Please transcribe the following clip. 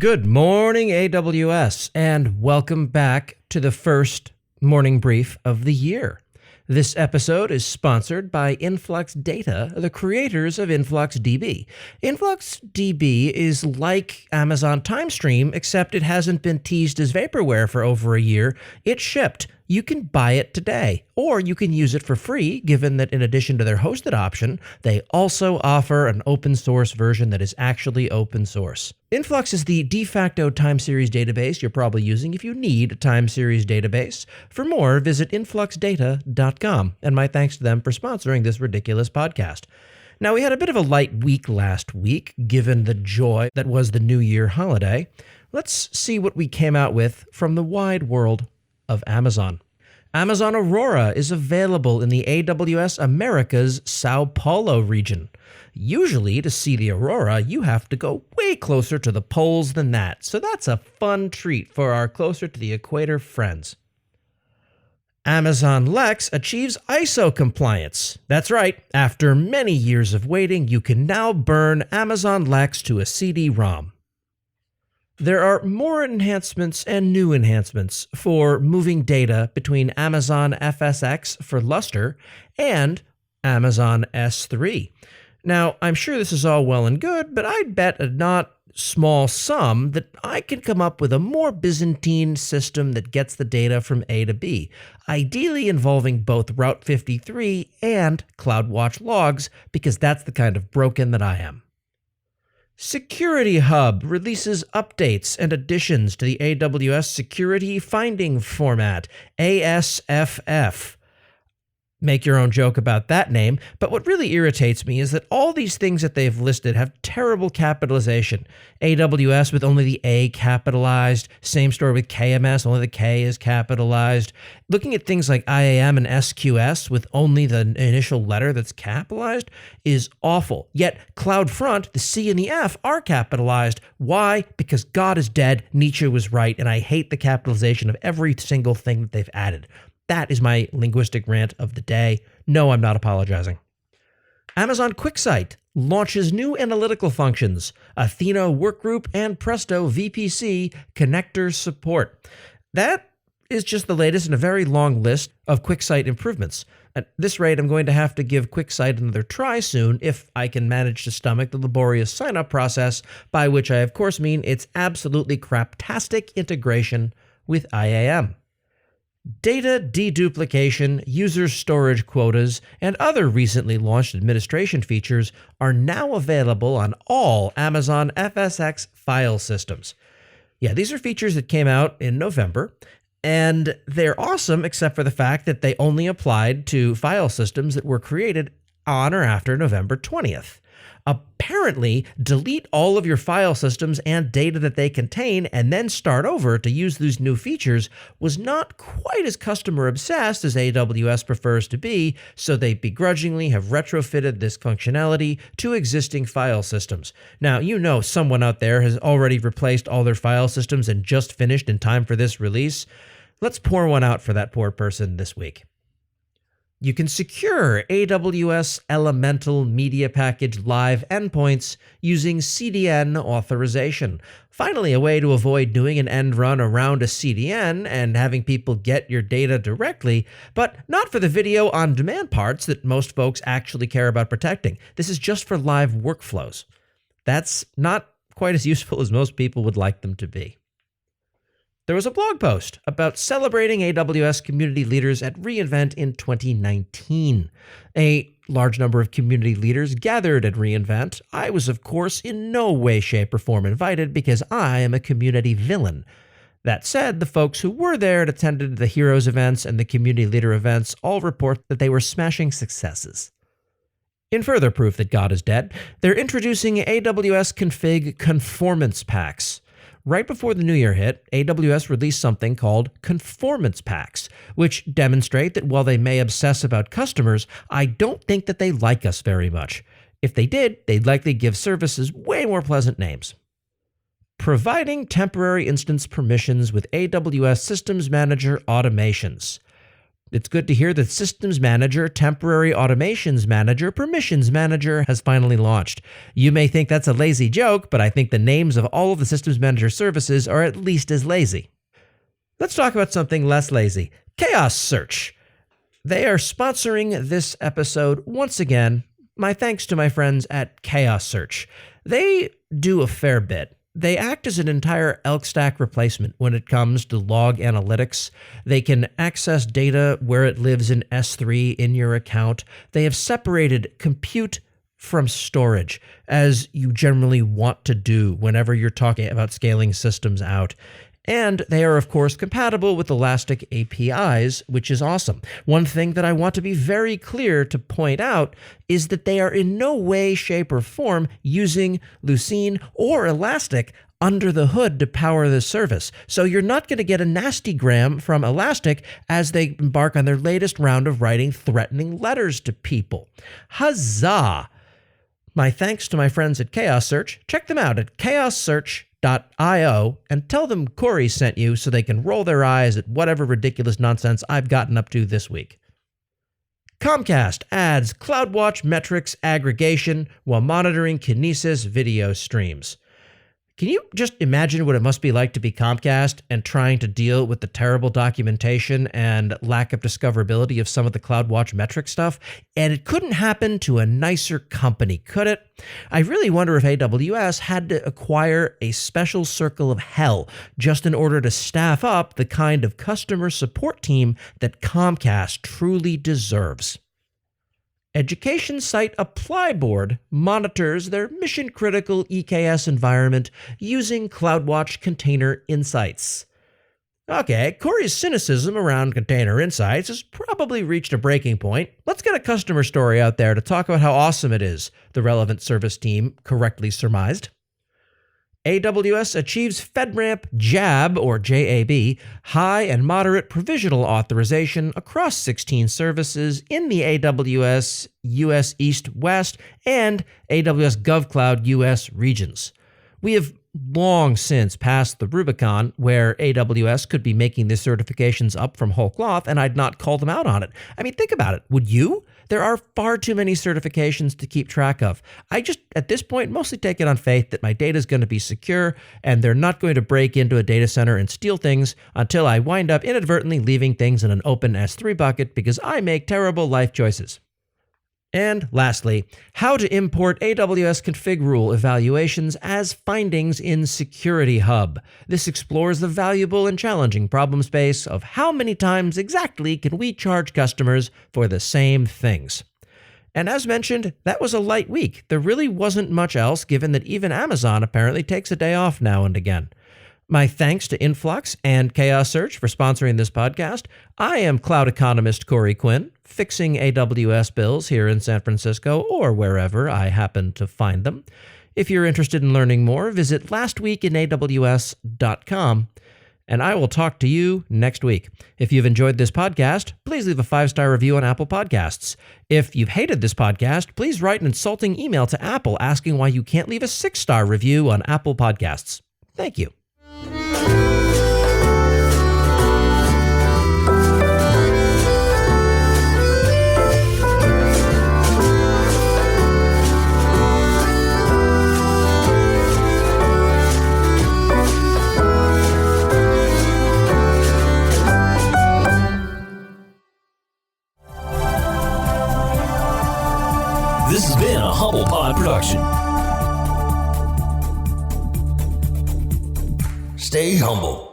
Good morning, AWS, and welcome back to the first morning brief of the year. This episode is sponsored by Influx Data, the creators of InfluxDB. InfluxDB is like Amazon TimeStream, except it hasn't been teased as vaporware for over a year. It shipped. You can buy it today, or you can use it for free, given that in addition to their hosted option, they also offer an open source version that is actually open source. Influx is the de facto time series database you're probably using if you need a time series database. For more, visit influxdata.com, and my thanks to them for sponsoring this ridiculous podcast. Now, we had a bit of a light week last week, given the joy that was the New Year holiday. Let's see what we came out with from the wide world of Amazon. Amazon Aurora is available in the AWS Americas Sao Paulo region. Usually, to see the Aurora, you have to go way closer to the poles than that, so that's a fun treat for our closer to the equator friends. Amazon Lex achieves ISO compliance. That's right, after many years of waiting, you can now burn Amazon Lex to a CD-ROM. There are more enhancements and new enhancements for moving data between Amazon FSx for Lustre and Amazon S3. Now, I'm sure this is all well and good, but I'd bet a not small sum that I can come up with a more Byzantine system that gets the data from A to B, ideally involving both Route 53 and CloudWatch logs, because that's the kind of broken that I am. Security Hub releases updates and additions to the AWS Security Finding Format, ASFF. Make your own joke about that name, but what really irritates me is that all these things that they've listed have terrible capitalization. AWS with only the A capitalized, same story with KMS, only the K is capitalized. Looking at things like IAM and SQS with only the initial letter that's capitalized is awful. Yet CloudFront, the C and the F are capitalized. Why? Because God is dead, Nietzsche was right, and I hate the capitalization of every single thing that they've added. That is my linguistic rant of the day. No, I'm not apologizing. Amazon QuickSight launches new analytical functions, Athena Workgroup and Presto VPC connector support. That is just the latest in a very long list of QuickSight improvements. At this rate, I'm going to have to give QuickSight another try soon if I can manage to stomach the laborious sign-up process, by which I of course mean its absolutely craptastic integration with IAM. Data deduplication, user storage quotas, and other recently launched administration features are now available on all Amazon FSx file systems. Yeah, these are features that came out in November, and they're awesome except for the fact that they only applied to file systems that were created on or after November 20th. Apparently, delete all of your file systems and data that they contain and then start over to use these new features was not quite as customer obsessed as AWS prefers to be, so they begrudgingly have retrofitted this functionality to existing file systems. Now, you know someone out there has already replaced all their file systems and just finished in time for this release. Let's pour one out for that poor person this week. You can secure AWS Elemental Media Package Live endpoints using CDN authorization. Finally, a way to avoid doing an end run around a CDN and having people get your data directly, but not for the video on demand parts that most folks actually care about protecting. This is just for live workflows. That's not quite as useful as most people would like them to be. There was a blog post about celebrating AWS community leaders at reInvent in 2019. A large number of community leaders gathered at reInvent. I was, of course, in no way, shape, or form invited because I am a community villain. That said, the folks who were there and attended the Heroes events and the community leader events all report that they were smashing successes. In further proof that God is dead, they're introducing AWS Config Conformance Packs. Right before the new year hit, AWS released something called Conformance Packs, which demonstrate that while they may obsess about customers, I don't think that they like us very much. If they did, they'd likely give services way more pleasant names. Providing temporary instance permissions with AWS Systems Manager automations. It's good to hear that Systems Manager, Temporary Automations Manager, Permissions Manager has finally launched. You may think that's a lazy joke, but I think the names of all of the Systems Manager services are at least as lazy. Let's talk about something less lazy. Chaos Search. They are sponsoring this episode once again. My thanks to my friends at Chaos Search. They do a fair bit. They act as an entire Elk Stack replacement when it comes to log analytics. They can access data where it lives in S3 in your account. They have separated compute from storage, as you generally want to do whenever you're talking about scaling systems out. And they are, of course, compatible with Elastic APIs, which is awesome. One thing that I want to be very clear to point out is that they are in no way, shape, or form using Lucene or Elastic under the hood to power this service. So you're not going to get a nastygram from Elastic as they embark on their latest round of writing threatening letters to people. Huzzah! My thanks to my friends at Chaos Search. Check them out at chaossearch.io and tell them Corey sent you so they can roll their eyes at whatever ridiculous nonsense I've gotten up to this week. Comcast adds CloudWatch metrics aggregation while monitoring Kinesis video streams. Can you just imagine what it must be like to be Comcast and trying to deal with the terrible documentation and lack of discoverability of some of the CloudWatch metric stuff? And it couldn't happen to a nicer company, could it? I really wonder if AWS had to acquire a special circle of hell just in order to staff up the kind of customer support team that Comcast truly deserves. Education site ApplyBoard monitors their mission-critical EKS environment using CloudWatch Container Insights. Okay, Corey's cynicism around Container Insights has probably reached a breaking point. Let's get a customer story out there to talk about how awesome it is, the relevant service team correctly surmised. AWS achieves FedRAMP JAB, or JAB, high and moderate provisional authorization across 16 services in the AWS US East-West and AWS GovCloud US regions. We have long since passed the Rubicon where AWS could be making these certifications up from whole cloth, and I'd not call them out on it. I mean, think about it. Would you? There are far too many certifications to keep track of. I just, at this point, mostly take it on faith that my data is going to be secure and they're not going to break into a data center and steal things until I wind up inadvertently leaving things in an open S3 bucket because I make terrible life choices. And lastly, how to import AWS config rule evaluations as findings in Security Hub. This explores the valuable and challenging problem space of how many times exactly can we charge customers for the same things. And as mentioned, that was a light week. There really wasn't much else, given that even Amazon apparently takes a day off now and again. My thanks to Influx and Chaos Search for sponsoring this podcast. I am cloud economist Corey Quinn, fixing AWS bills here in San Francisco or wherever I happen to find them. If you're interested in learning more, visit lastweekinaws.com, and I will talk to you next week. If you've enjoyed this podcast, please leave a 5-star review on Apple Podcasts. If you've hated this podcast, please write an insulting email to Apple asking why you can't leave a 6-star review on Apple Podcasts. Thank you. This has been a Humble Pod production. Stay humble.